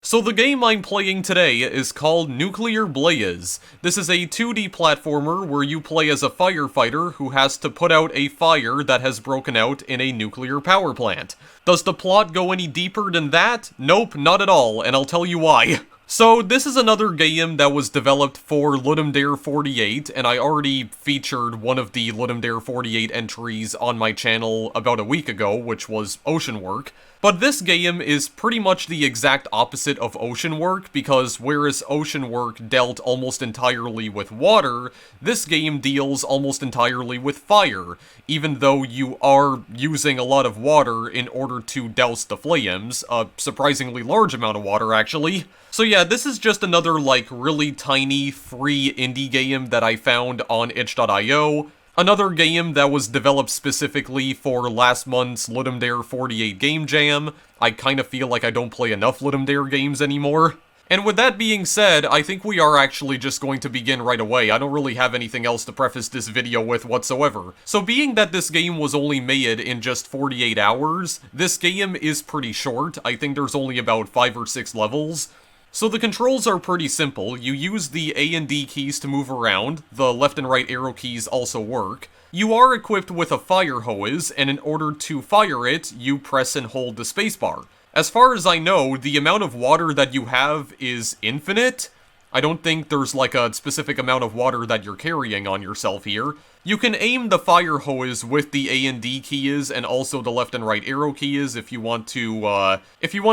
So the game I'm playing today is called Nuclear Blaze. This is a 2D platformer where you play as a firefighter who has to put out a fire that has broken out in a nuclear power plant. Does the plot go any deeper than that? Nope, not at all, and I'll tell you why. So this is another game that was developed for Ludum Dare 48, and I already featured one of the Ludum Dare 48 entries on my channel about a week ago, which was Ocean Work. But this game is pretty much the exact opposite of Ocean Work, because whereas Ocean Work dealt almost entirely with water, this game deals almost entirely with fire, even though you are using a lot of water in order to douse the flames, a surprisingly large amount of water actually. So yeah, this is just another really tiny free indie game that I found on itch.io. Another game that was developed specifically for last month's Ludum Dare 48 Game Jam. I kind of feel like I don't play enough Ludum Dare games anymore. And with that being said, I think we are actually just going to begin right away. I don't really have anything else to preface this video with whatsoever. So being that this game was only made in just 48 hours, this game is pretty short. I think there's only about 5 or 6 levels. So the controls are pretty simple. You use the A and D keys to move around, the left and right arrow keys also work. You are equipped with a fire hose, and in order to fire it, you press and hold the spacebar. As far as I know, the amount of water that you have is infinite. I don't think there's a specific amount of water that you're carrying on yourself here. You can aim the fire hose with the A and D keys and also the left and right arrow keys if you want to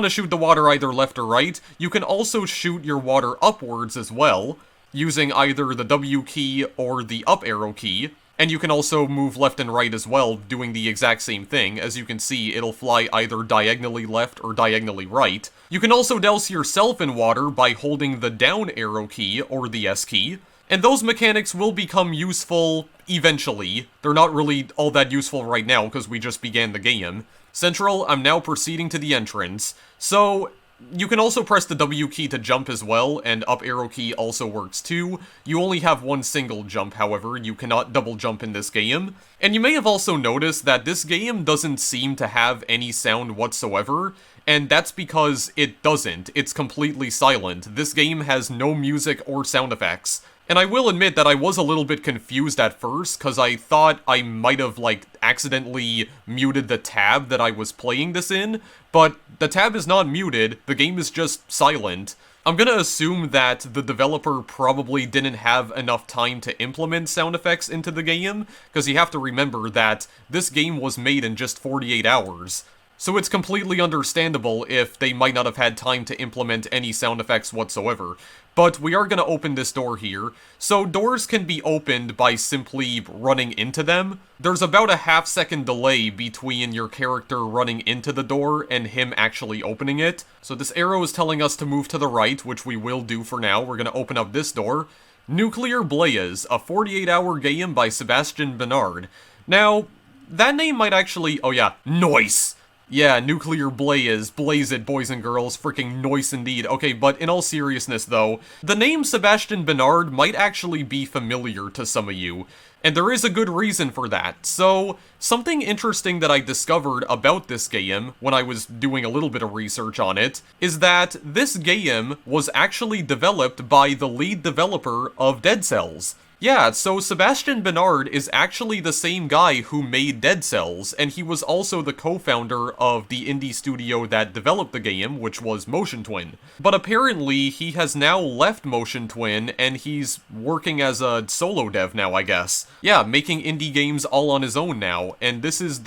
shoot the water either left or right. You can also shoot your water upwards as well, using either the W key or the up arrow key. And you can also move left and right as well, doing the exact same thing. As you can see, it'll fly either diagonally left or diagonally right. You can also douse yourself in water by holding the down arrow key or the S key. And those mechanics will become useful eventually. They're not really all that useful right now because we just began the game. Central, I'm now proceeding to the entrance. So you can also press the W key to jump as well, and up arrow key also works too. You only have one single jump, however. You cannot double jump in this game. And you may have also noticed that this game doesn't seem to have any sound whatsoever, and that's because it doesn't. It's completely silent. This game has no music or sound effects. And I will admit that I was a little bit confused at first, because I thought I might have, accidentally muted the tab that I was playing this in, but the tab is not muted, the game is just silent. I'm gonna assume that the developer probably didn't have enough time to implement sound effects into the game, because you have to remember that this game was made in just 48 hours. So it's completely understandable if they might not have had time to implement any sound effects whatsoever. But we are going to open this door here. So doors can be opened by simply running into them. There's about a half-second delay between your character running into the door and him actually opening it. So this arrow is telling us to move to the right, which we will do for now. We're going to open up this door. Nuclear Blaze, a 48-hour game by Sebastian Bernard. Now, that name might actually... Oh yeah, Noise! Yeah, Nuclear Blaze, blaze it, boys and girls, freaking noise indeed. Okay, but in all seriousness though, the name Sebastian Bernard might actually be familiar to some of you, and there is a good reason for that. So, something interesting that I discovered about this game, when I was doing a little bit of research on it, is that this game was actually developed by the lead developer of Dead Cells. Yeah, so Sebastian Bernard is actually the same guy who made Dead Cells, and he was also the co-founder of the indie studio that developed the game, which was Motion Twin. But apparently, he has now left Motion Twin, and he's working as a solo dev now, I guess. Yeah, making indie games all on his own now, and this is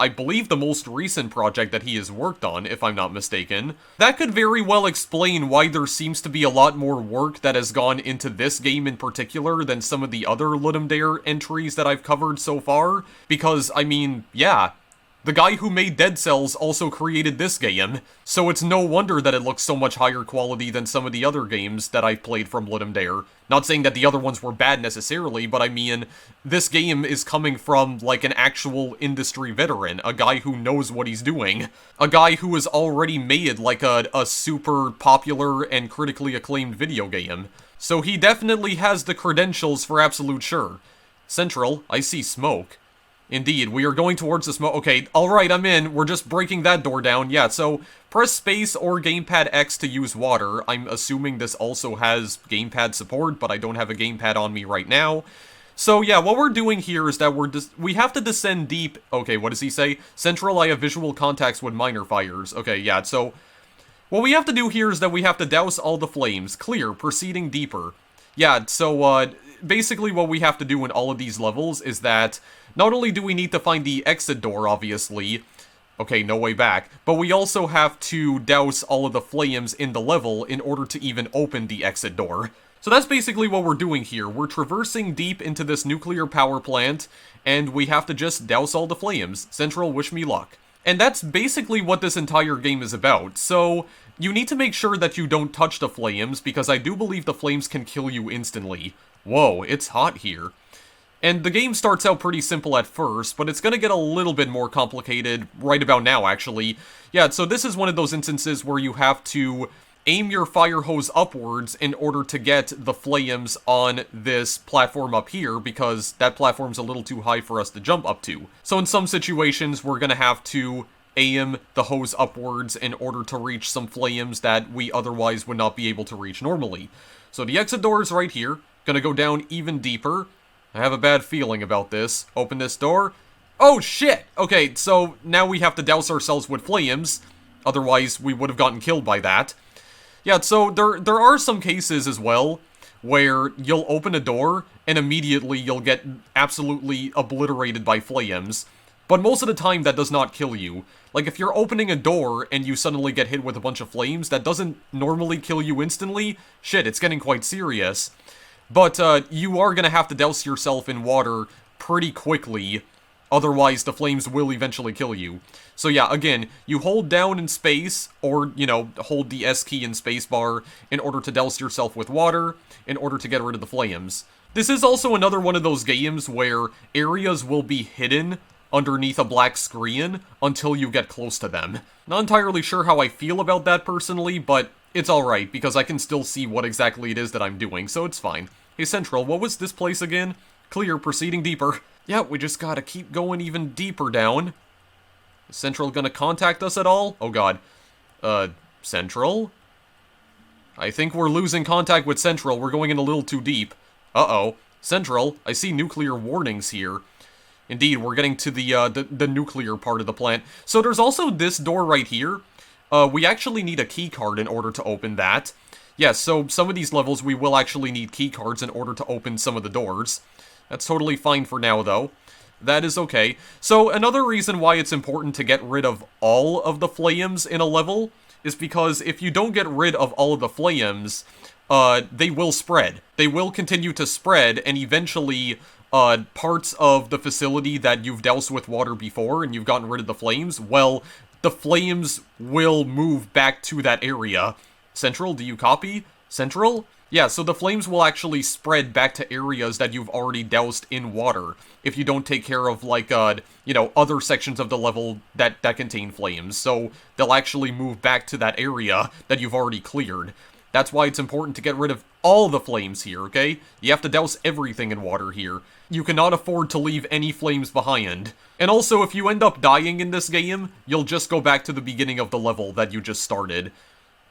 I believe the most recent project that he has worked on, if I'm not mistaken. That could very well explain why there seems to be a lot more work that has gone into this game in particular than some of the other Ludum Dare entries that I've covered so far, because, I mean, yeah, the guy who made Dead Cells also created this game, so it's no wonder that it looks so much higher quality than some of the other games that I've played from Ludum Dare. Not saying that the other ones were bad necessarily, but I mean, this game is coming from, an actual industry veteran, a guy who knows what he's doing, a guy who has already made, a super popular and critically acclaimed video game. So he definitely has the credentials for absolute sure. Central, I see smoke. Indeed, we are going towards the smoke. Okay, alright, I'm in. We're just breaking that door down. Yeah, so press space or gamepad X to use water. I'm assuming this also has gamepad support, but I don't have a gamepad on me right now. So yeah, what we're doing here is that we have to descend deep. Okay, what does he say? Central, I have visual contacts with minor fires. Okay, yeah, so what we have to do here is that we have to douse all the flames. Clear, proceeding deeper. Yeah, so basically what we have to do in all of these levels is that not only do we need to find the exit door, obviously, okay, no way back, but we also have to douse all of the flames in the level in order to even open the exit door. So that's basically what we're doing here. We're traversing deep into this nuclear power plant, and we have to just douse all the flames. Central, wish me luck. And that's basically what this entire game is about. So you need to make sure that you don't touch the flames, because I do believe the flames can kill you instantly. Whoa, it's hot here. And the game starts out pretty simple at first, but it's gonna get a little bit more complicated right about now, actually. Yeah, so this is one of those instances where you have to aim your fire hose upwards in order to get the flames on this platform up here, because that platform's a little too high for us to jump up to. So in some situations, we're gonna have to aim the hose upwards in order to reach some flames that we otherwise would not be able to reach normally. So the exit door is right here. Gonna go down even deeper. I have a bad feeling about this. Open this door. Oh, shit! Okay, so now we have to douse ourselves with flames. Otherwise, we would have gotten killed by that. Yeah, so there are some cases as well where you'll open a door and immediately you'll get absolutely obliterated by flames. But most of the time, that does not kill you. Like, if you're opening a door and you suddenly get hit with a bunch of flames, that doesn't normally kill you instantly. Shit, it's getting quite serious. But you are going to have to douse yourself in water pretty quickly, otherwise the flames will eventually kill you. So yeah, again, you hold down in space, or, you know, hold the S key in spacebar in order to douse yourself with water, in order to get rid of the flames. This is also another one of those games where areas will be hidden underneath a black screen until you get close to them. Not entirely sure how I feel about that personally, but it's alright, because I can still see what exactly it is that I'm doing, so it's fine. Hey Central, what was this place again? Clear, proceeding deeper. Yeah, we just gotta keep going even deeper down. Is Central gonna contact us at all? Oh god. Central? I think we're losing contact with Central. We're going in a little too deep. Uh-oh. Central, I see nuclear warnings here. Indeed, we're getting to the nuclear part of the plant. So there's also this door right here. We actually need a key card in order to open that. Yes, so some of these levels we will actually need key cards in order to open some of the doors. That's totally fine for now, though. That is okay. So another reason why it's important to get rid of all of the flames in a level is because if you don't get rid of all of the flames, they will spread. They will continue to spread, and eventually parts of the facility that you've doused with water before and you've gotten rid of the flames, well, the flames will move back to that area. Central, do you copy? Central? Yeah, so the flames will actually spread back to areas that you've already doused in water, if you don't take care of, like, you know, other sections of the level that contain flames. So they'll actually move back to that area that you've already cleared. That's why it's important to get rid of all the flames here, okay? You have to douse everything in water here. You cannot afford to leave any flames behind. And also, if you end up dying in this game, you'll just go back to the beginning of the level that you just started.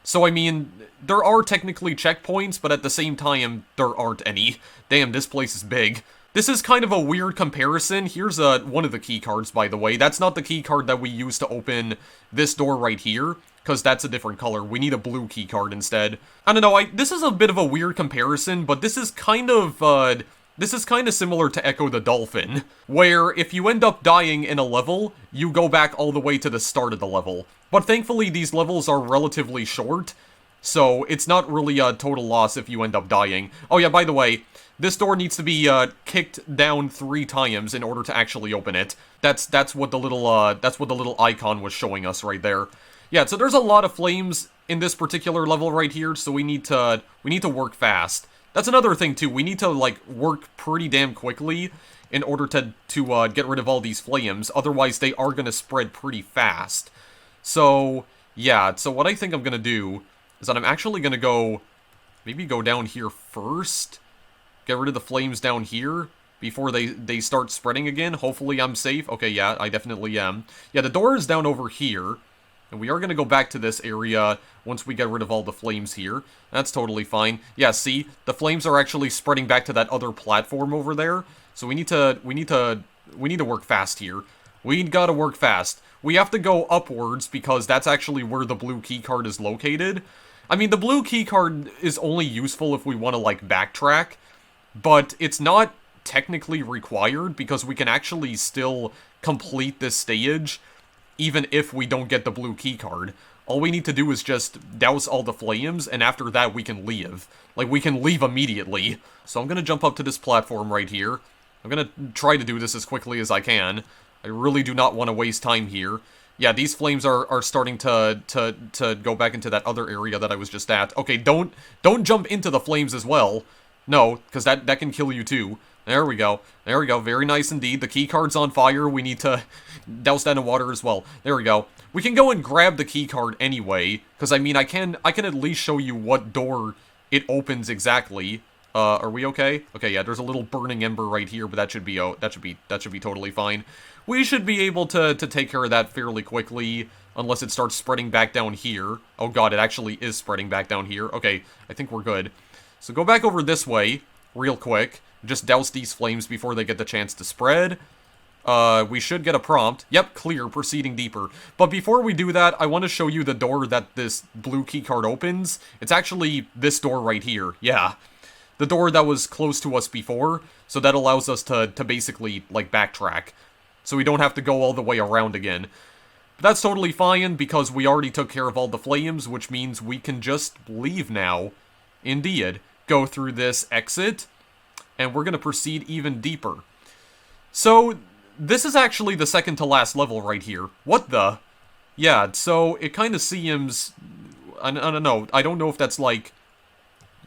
So, I mean, there are technically checkpoints, but at the same time, there aren't any. Damn, this place is big. This is kind of a weird comparison. Here's one of the key cards, by the way. That's not the key card that we use to open this door right here, because that's a different color. We need a blue key card instead. I don't know, this is a bit of a weird comparison, but this is kind of, similar to Echo the Dolphin, where if you end up dying in a level, you go back all the way to the start of the level. But thankfully, these levels are relatively short, so it's not really a total loss if you end up dying. Oh yeah, by the way, this door needs to be kicked down 3 times in order to actually open it. That's what the little icon was showing us right there. Yeah, so there's a lot of flames in this particular level right here, so we need to work fast. That's another thing too. We need to like work pretty damn quickly in order to get rid of all these flames. Otherwise, they are gonna spread pretty fast. So yeah. So what I think I'm gonna do is that I'm actually gonna maybe go down here first. Get rid of the flames down here. before they start spreading again. Hopefully I'm safe. Okay, yeah, I definitely am. Yeah, the door is down over here. And we are going to go back to this area once we get rid of all the flames here. That's totally fine. Yeah, see? The flames are actually spreading back to that other platform over there. So we need to work fast here. We gotta work fast. We have to go upwards because that's actually where the blue keycard is located. I mean, the blue keycard is only useful if we want to, like, backtrack. But it's not technically required because we can actually still complete this stage even if we don't get the blue keycard. All we need to do is just douse all the flames, and after that we can leave. Like, we can leave immediately. So I'm gonna jump up to this platform right here. I'm gonna try to do this as quickly as I can. I really do not want to waste time here. Yeah, these flames are starting to go back into that other area that I was just at. Okay, don't jump into the flames as well. No, because that can kill you too. There we go. There we go. Very nice indeed. The keycard's on fire. We need to douse that in water as well. There we go. We can go and grab the keycard anyway, because I mean, I can at least show you what door it opens exactly. Are we okay? Okay, yeah, there's a little burning ember right here, but that should be totally fine. We should be able to take care of that fairly quickly, unless it starts spreading back down here. Oh god, it actually is spreading back down here. Okay, I think we're good. So go back over this way, real quick. Just douse these flames before they get the chance to spread. We should get a prompt. Yep, clear, proceeding deeper. But before we do that, I want to show you the door that this blue keycard opens. It's actually this door right here. Yeah. The door that was close to us before, so that allows us to basically, like, backtrack. So we don't have to go all the way around again. But that's totally fine, because we already took care of all the flames, which means we can just leave now. Indeed. Go through this exit, and we're going to proceed even deeper. So, this is actually the second to last level right here. What the? Yeah, so it kind of seems... I don't know. I don't know if that's, like,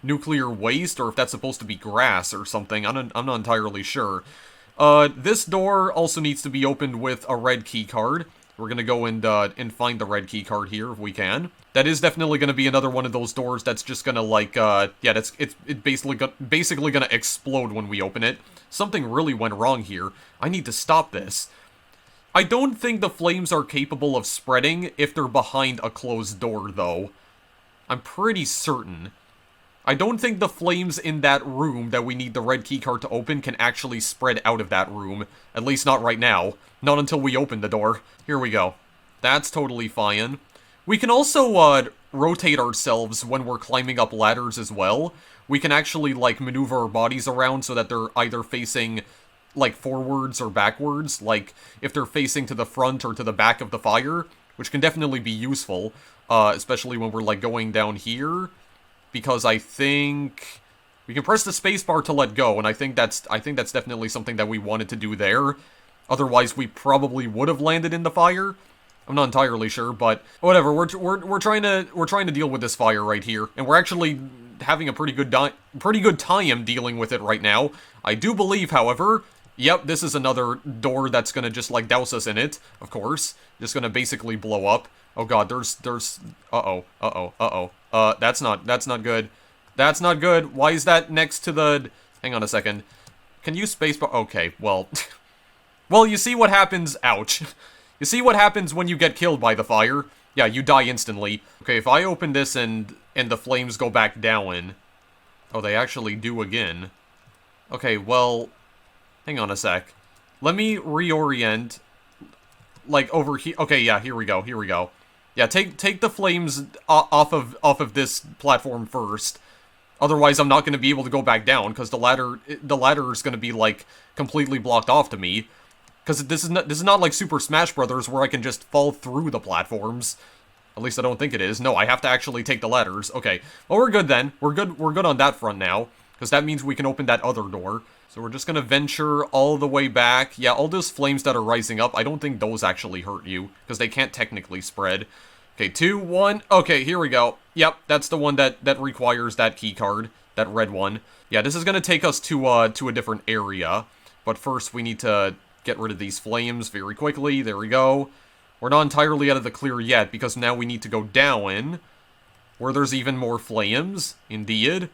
nuclear waste, or if that's supposed to be grass or something. I'm not entirely sure. This door also needs to be opened with a red key card. We're gonna go and find the red key card here if we can. That is definitely gonna be another one of those doors that's just gonna, like, yeah, it's basically gonna explode when we open it. Something really went wrong here. I need to stop this. I don't think the flames are capable of spreading if they're behind a closed door, though. I'm pretty certain. I don't think the flames in that room that we need the red keycard to open can actually spread out of that room. At least not right now. Not until we open the door. Here we go. That's totally fine. We can also, rotate ourselves when we're climbing up ladders as well. We can actually, like, maneuver our bodies around so that they're either facing, like, forwards or backwards. Like, if they're facing to the front or to the back of the fire, which can definitely be useful. Especially when we're, like, going down here. Because I think we can press the spacebar to let go, and I think that's definitely something that we wanted to do there. Otherwise, we probably would have landed in the fire. I'm not entirely sure, but whatever. We're trying to deal with this fire right here, and we're actually having a pretty good time dealing with it right now. I do believe, however, yep, this is another door that's gonna just, like, douse us in it. Of course, just gonna basically blow up. Oh god, there's that's not good. That's not good. Why is that next to the... Hang on a second. Can you spacebar... Okay, well... well, you see what happens... Ouch. You see what happens when you get killed by the fire? Yeah, you die instantly. Okay, if I open this and the flames go back down... Oh, they actually do again. Okay, well... Hang on a sec. Let me reorient... Like, over here... Okay, yeah, here we go. Yeah, take the flames off of this platform first. Otherwise, I'm not going to be able to go back down, because the ladder is going to be, like, completely blocked off to me. Because this is not like Super Smash Brothers, where I can just fall through the platforms. At least I don't think it is. No, I have to actually take the ladders. Okay, well, we're good then. We're good on that front now, because that means we can open that other door. So we're just going to venture all the way back. Yeah, all those flames that are rising up, I don't think those actually hurt you, because they can't technically spread. Okay, 2, 1, okay, here we go. Yep, that's the one that requires that key card, that red one. Yeah, this is going to take us to a different area, but first we need to get rid of these flames very quickly. There we go. We're not entirely out of the clear yet, because now we need to go down, where there's even more flames, indeed.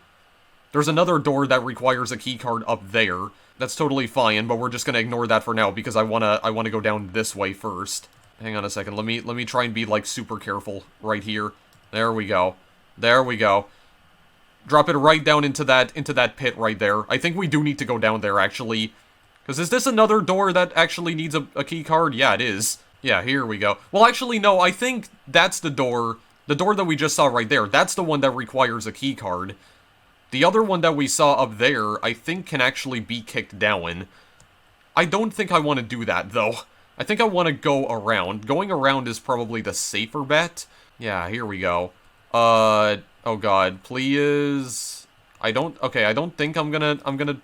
There's another door that requires a keycard up there. That's totally fine, but we're just gonna ignore that for now because I wanna go down this way first. Hang on a second. Let me try and be like super careful right here. There we go. There we go. Drop it right down into that pit right there. I think we do need to go down there actually. Because is this another door that actually needs a key card? Yeah, it is. Yeah, here we go. Well, actually, no, I think that's the door that we just saw right there. That's the one that requires a key card. The other one that we saw up there, I think can actually be kicked down. I don't think I want to do that, though. I think I want to go around. Going around is probably the safer bet. Yeah, here we go. Oh god, please. I don't think I'm gonna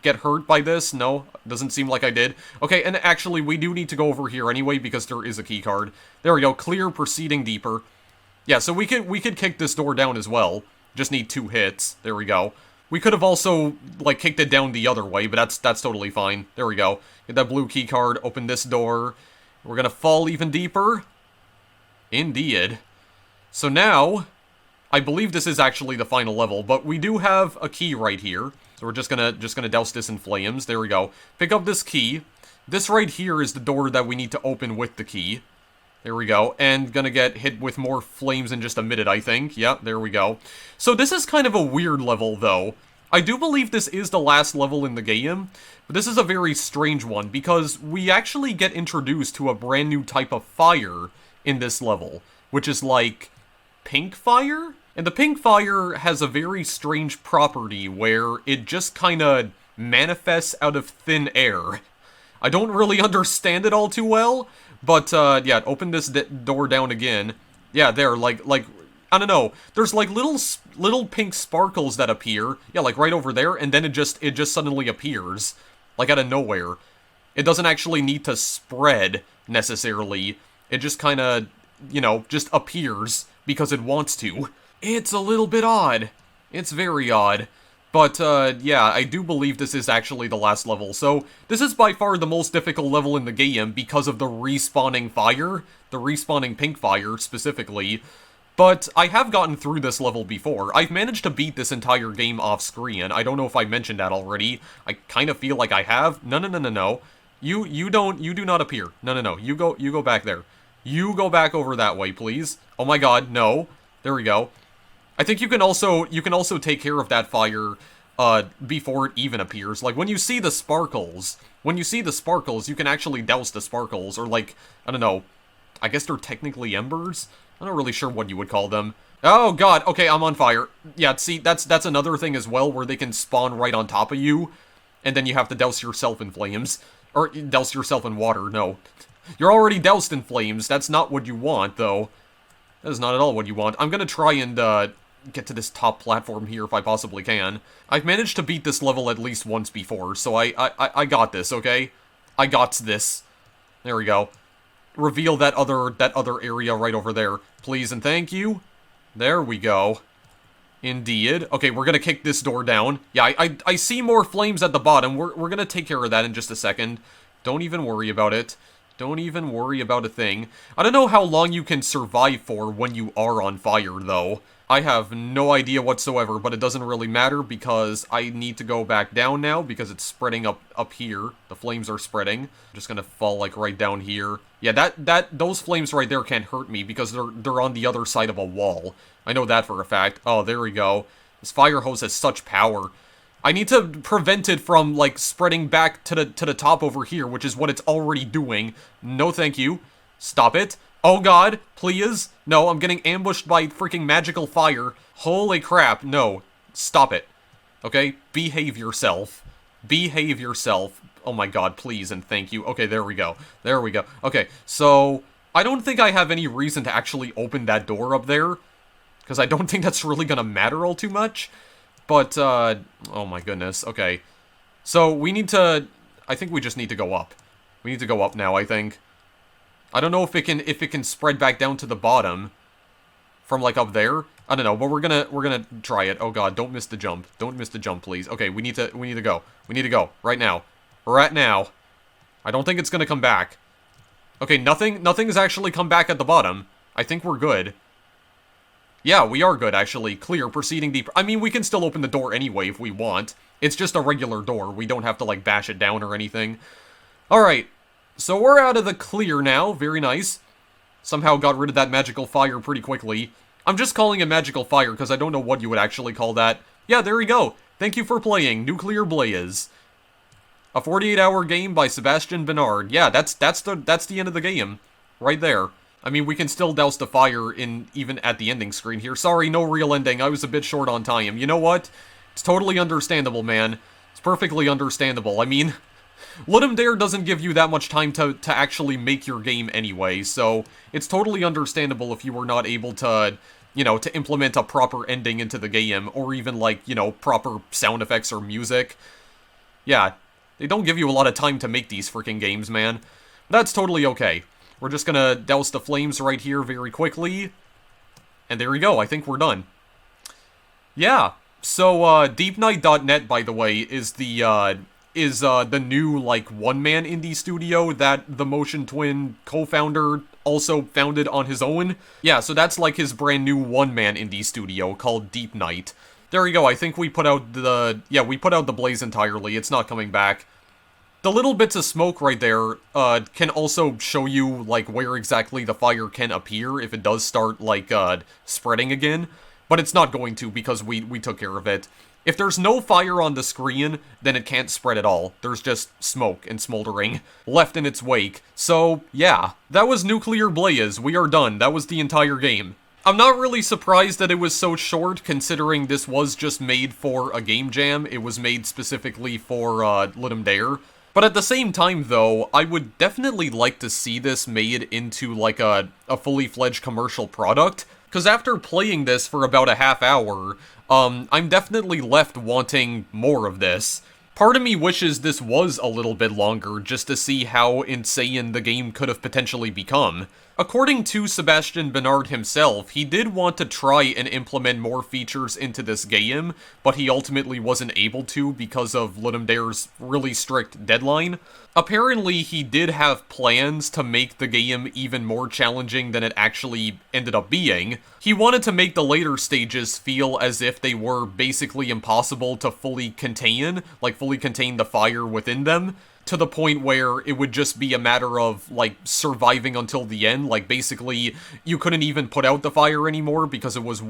get hurt by this. No, doesn't seem like I did. Okay, and actually, we do need to go over here anyway, because there is a key card. There we go, clear, proceeding deeper. Yeah, so we could kick this door down as well. Just need 2 hits. There we go. We could have also, like, kicked it down the other way, but that's totally fine. There we go. Get that blue key card, open this door. We're gonna fall even deeper. Indeed. So now, I believe this is actually the final level, but we do have a key right here. So we're just gonna douse this in flames. There we go. Pick up this key. This right here is the door that we need to open with the key. There we go. And gonna get hit with more flames in just a minute, I think. Yep, there we go. So this is kind of a weird level, though. I do believe this is the last level in the game, but this is a very strange one, because we actually get introduced to a brand new type of fire in this level, which is like pink fire? And the pink fire has a very strange property where it just kind of manifests out of thin air. I don't really understand it all too well, but, yeah, open this door down again. Yeah, there, like, I don't know. There's, like, little pink sparkles that appear. Yeah, like, right over there, and then it just suddenly appears. Like, out of nowhere. It doesn't actually need to spread, necessarily. It just kind of, you know, just appears because it wants to. It's a little bit odd. It's very odd. But, yeah, I do believe this is actually the last level. So, this is by far the most difficult level in the game because of the respawning fire. The respawning pink fire, specifically. But I have gotten through this level before. I've managed to beat this entire game off-screen. I don't know if I mentioned that already. I kind of feel like I have. No. You do not appear. No. You go back there. You go back over that way, please. Oh my god, no. There we go. I think you can also take care of that fire before it even appears. Like, when you see the sparkles, you can actually douse the sparkles, or like, I don't know, I guess they're technically embers? I'm not really sure what you would call them. Oh god, okay, I'm on fire. Yeah, see, that's another thing as well, where they can spawn right on top of you, and then you have to douse yourself in flames. Or, douse yourself in water, no. You're already doused in flames, that's not what you want, though. That is not at all what you want. I'm gonna try and, get to this top platform here if I possibly can. I've managed to beat this level at least once before, so I got this, okay? I got this. There we go. Reveal that other area right over there, please and thank you. There we go. Indeed. Okay, we're gonna kick this door down. Yeah, I see more flames at the bottom. We're gonna take care of that in just a second. Don't even worry about it. Don't even worry about a thing. I don't know how long you can survive for when you are on fire, though. I have no idea whatsoever, but it doesn't really matter because I need to go back down now because it's spreading up here. The flames are spreading. I'm just gonna fall, like, right down here. Yeah, those flames right there can't hurt me because they're on the other side of a wall. I know that for a fact. Oh, there we go. This fire hose has such power. I need to prevent it from, like, spreading back to the top over here, which is what it's already doing. No thank you. Stop it. Oh god, please. No, I'm getting ambushed by freaking magical fire. Holy crap, no. Stop it. Okay? Behave yourself. Behave yourself. Oh my god, please and thank you. Okay, there we go. There we go. Okay, so I don't think I have any reason to actually open that door up there, because I don't think that's really gonna matter all too much. But, oh my goodness. Okay. So, we need to... I think we just need to go up. We need to go up now, I think. I don't know if it can spread back down to the bottom from, like, up there. I don't know, but we're gonna try it. Oh god, don't miss the jump. Don't miss the jump, please. Okay, we need to go. We need to go. Right now. Right now. I don't think it's gonna come back. Okay, nothing's actually come back at the bottom. I think we're good. Yeah, we are good, actually. Clear, proceeding deeper. I mean, we can still open the door anyway if we want. It's just a regular door. We don't have to, like, bash it down or anything. Alright, so we're out of the clear now. Very nice. Somehow got rid of that magical fire pretty quickly. I'm just calling it magical fire because I don't know what you would actually call that. Yeah, there we go. Thank you for playing Nuclear Blaze. A 48-hour game by Sebastian Bernard. Yeah, that's the end of the game. Right there. I mean, we can still douse the fire even at the ending screen here. Sorry, no real ending. I was a bit short on time. You know what? It's totally understandable, man. It's perfectly understandable. I mean, Ludum Dare doesn't give you that much time to actually make your game anyway, so it's totally understandable if you were not able to, you know, to implement a proper ending into the game, or even, like, you know, proper sound effects or music. Yeah, they don't give you a lot of time to make these freaking games, man. That's totally okay. We're just gonna douse the flames right here very quickly. And there we go, I think we're done. Yeah, so, DeepNight.net, by the way, is the new, like, one-man indie studio that the Motion Twin co-founder also founded on his own. Yeah, so that's, like, his brand new one-man indie studio called DeepNight. There we go, I think we put out the... Yeah, we put out the blaze entirely, it's not coming back. The little bits of smoke right there, can also show you, like, where exactly the fire can appear if it does start, like, spreading again. But it's not going to because we took care of it. If there's no fire on the screen, then it can't spread at all. There's just smoke and smoldering left in its wake. So, yeah, that was Nuclear Blaze. We are done. That was the entire game. I'm not really surprised that it was so short, considering this was just made for a game jam. It was made specifically for, Ludum Dare. But at the same time, though, I would definitely like to see this made into, like, a fully fledged commercial product. Because after playing this for about a half hour, I'm definitely left wanting more of this. Part of me wishes this was a little bit longer, just to see how insane the game could have potentially become. According to Sebastian Bernard himself, he did want to try and implement more features into this game, but he ultimately wasn't able to because of Ludum Dare's really strict deadline. Apparently, he did have plans to make the game even more challenging than it actually ended up being. He wanted to make the later stages feel as if they were basically impossible to fully contain, like fully contain the fire within them, to the point where it would just be a matter of, like, surviving until the end. Like, basically, you couldn't even put out the fire anymore because it was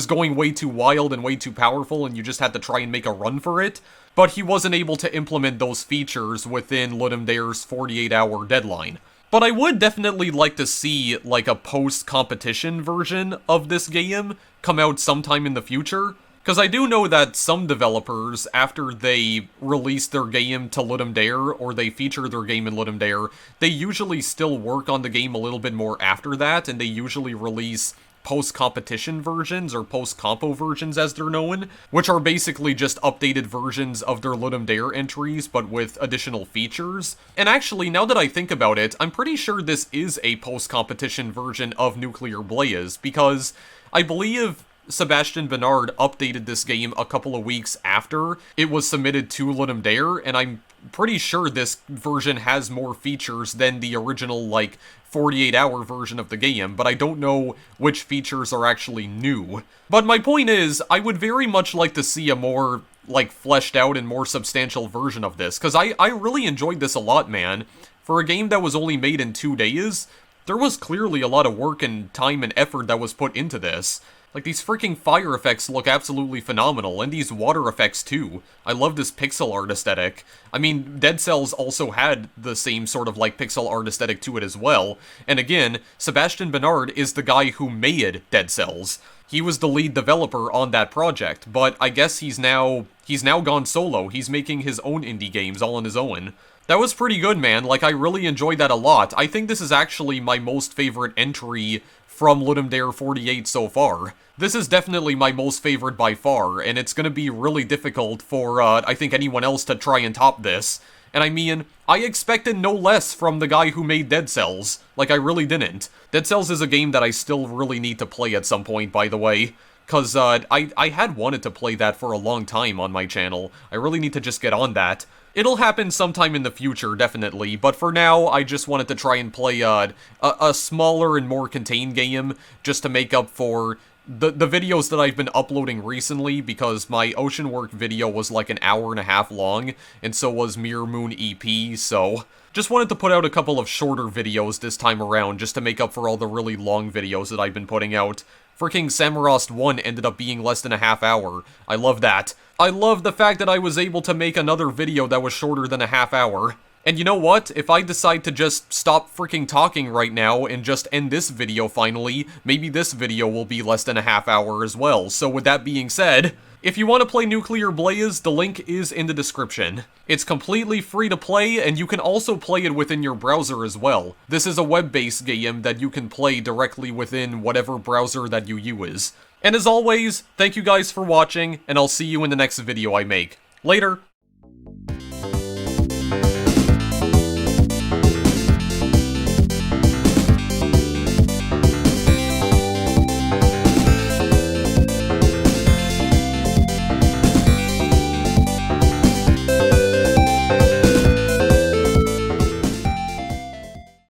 going way too wild and way too powerful, and you just had to try and make a run for it. But he wasn't able to implement those features within Ludum Dare's 48-hour deadline. But I would definitely like to see, like, a post-competition version of this game come out sometime in the future. Because I do know that some developers, after they release their game to Ludum Dare, or they feature their game in Ludum Dare, they usually still work on the game a little bit more after that, and they usually release post-competition versions, or post-compo versions as they're known, which are basically just updated versions of their Ludum Dare entries, but with additional features. And actually, now that I think about it, I'm pretty sure this is a post-competition version of Nuclear Blaze, because I believe Sebastian Bernard updated this game a couple of weeks after it was submitted to Ludum Dare, and I'm pretty sure this version has more features than the original, like, 48-hour version of the game, but I don't know which features are actually new. But my point is, I would very much like to see a more, like, fleshed out and more substantial version of this, because I really enjoyed this a lot, man. For a game that was only made in 2 days, there was clearly a lot of work and time and effort that was put into this. Like, these freaking fire effects look absolutely phenomenal, and these water effects too. I love this pixel art aesthetic. I mean, Dead Cells also had the same sort of, like, pixel art aesthetic to it as well. And again, Sebastian Bernard is the guy who made Dead Cells. He was the lead developer on that project, but I guess he's now gone solo. He's making his own indie games all on his own. That was pretty good, man. Like, I really enjoyed that a lot. I think this is actually my most favorite entry from Ludum Dare 48 so far. This is definitely my most favorite by far, and it's gonna be really difficult for, I think, anyone else to try and top this. And I mean, I expected no less from the guy who made Dead Cells. Like, I really didn't. Dead Cells is a game that I still really need to play at some point, by the way. Cause, I had wanted to play that for a long time on my channel. I really need to just get on that. It'll happen sometime in the future, definitely, but for now, I just wanted to try and play a smaller and more contained game, just to make up for the videos that I've been uploading recently, because my Ocean Work video was like an hour and a half long, and so was Mirror Moon EP, so just wanted to put out a couple of shorter videos this time around, just to make up for all the really long videos that I've been putting out. Freaking Samorost 1 ended up being less than a half hour. I love that. I love the fact that I was able to make another video that was shorter than a half hour. And you know what? If I decide to just stop freaking talking right now and just end this video finally, maybe this video will be less than a half hour as well. So with that being said, if you want to play Nuclear Blaze, the link is in the description. It's completely free to play, and you can also play it within your browser as well. This is a web-based game that you can play directly within whatever browser that you use. And as always, thank you guys for watching, and I'll see you in the next video I make. Later!